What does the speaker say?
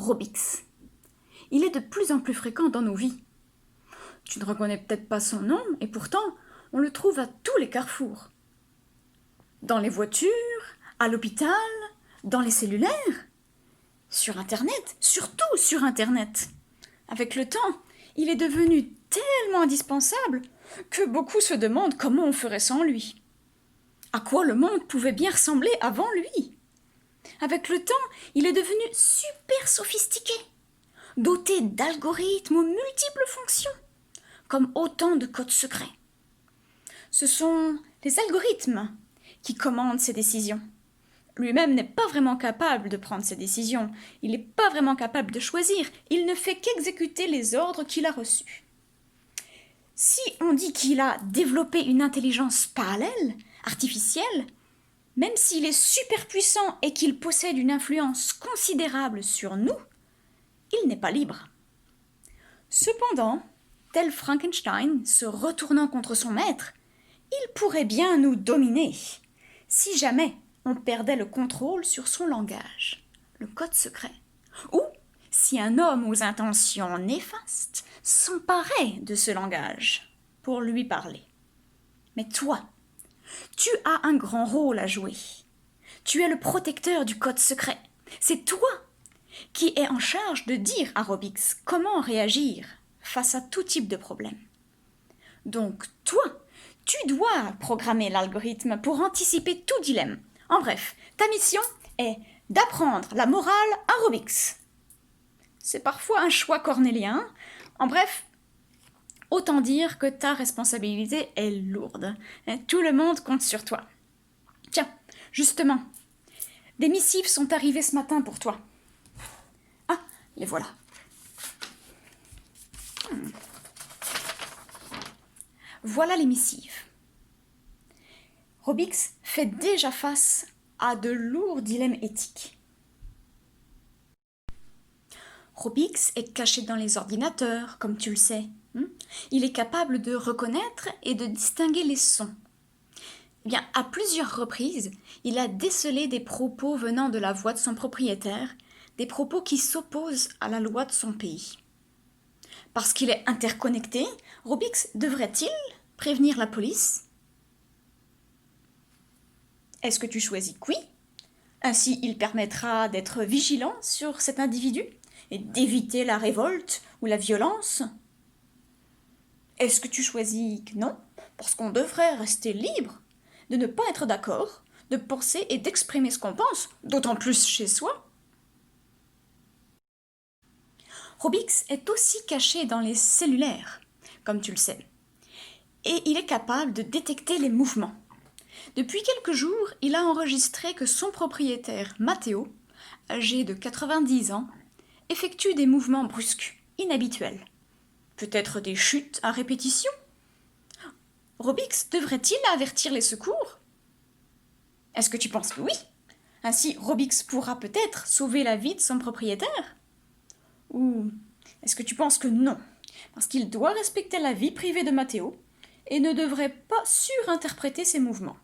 Robix. Il est de plus en plus fréquent dans nos vies. Tu ne reconnais peut-être pas son nom, et pourtant, on le trouve à tous les carrefours. Dans les voitures, à l'hôpital, dans les cellulaires, sur Internet, surtout sur Internet. Avec le temps, il est devenu tellement indispensable que beaucoup se demandent comment on ferait sans lui. À quoi le monde pouvait bien ressembler avant lui? Avec le temps, il est devenu super sophistiqué, doté d'algorithmes aux multiples fonctions, comme autant de codes secrets. Ce sont les algorithmes qui commandent ses décisions. Lui-même n'est pas vraiment capable de prendre ses décisions, il n'est pas vraiment capable de choisir, il ne fait qu'exécuter les ordres qu'il a reçus. Si on dit qu'il a développé une intelligence parallèle, artificielle, même s'il est super puissant et qu'il possède une influence considérable sur nous, il n'est pas libre. Cependant, tel Frankenstein, se retournant contre son maître, il pourrait bien nous dominer, si jamais on perdait le contrôle sur son langage, le code secret, ou si un homme aux intentions néfastes s'emparait de ce langage pour lui parler. Mais toi, tu as un grand rôle à jouer. Tu es le protecteur du code secret. C'est toi qui es en charge de dire à Robix comment réagir face à tout type de problème. Donc toi, tu dois programmer l'algorithme pour anticiper tout dilemme. En bref, ta mission est d'apprendre la morale à Robix. C'est parfois un choix cornélien. En bref, autant dire que ta responsabilité est lourde. Tout le monde compte sur toi. Tiens, justement, des missives sont arrivées ce matin pour toi. Ah, les voilà. Voilà les missives. Robix fait déjà face à de lourds dilemmes éthiques. Robix est caché dans les ordinateurs, comme tu le sais. Il est capable de reconnaître et de distinguer les sons. Eh bien, à plusieurs reprises, il a décelé des propos venant de la voix de son propriétaire, des propos qui s'opposent à la loi de son pays. Parce qu'il est interconnecté, Robix devrait-il prévenir la police? Est-ce que tu choisis que oui? Ainsi, il permettra d'être vigilant sur cet individu et d'éviter la révolte ou la violence. Est-ce que tu choisis que non? Parce qu'on devrait rester libre de ne pas être d'accord, de penser et d'exprimer ce qu'on pense, d'autant plus chez soi. Robix est aussi caché dans les cellulaires, comme tu le sais, et il est capable de détecter les mouvements. Depuis quelques jours, il a enregistré que son propriétaire, Matteo, âgé de 90 ans, effectue des mouvements brusques, inhabituels. Peut-être des chutes à répétition? Robix devrait-il avertir les secours? Est-ce que tu penses que oui? Ainsi, Robix pourra peut-être sauver la vie de son propriétaire? Ou est-ce que tu penses que non? Parce qu'il doit respecter la vie privée de Matteo et ne devrait pas surinterpréter ses mouvements.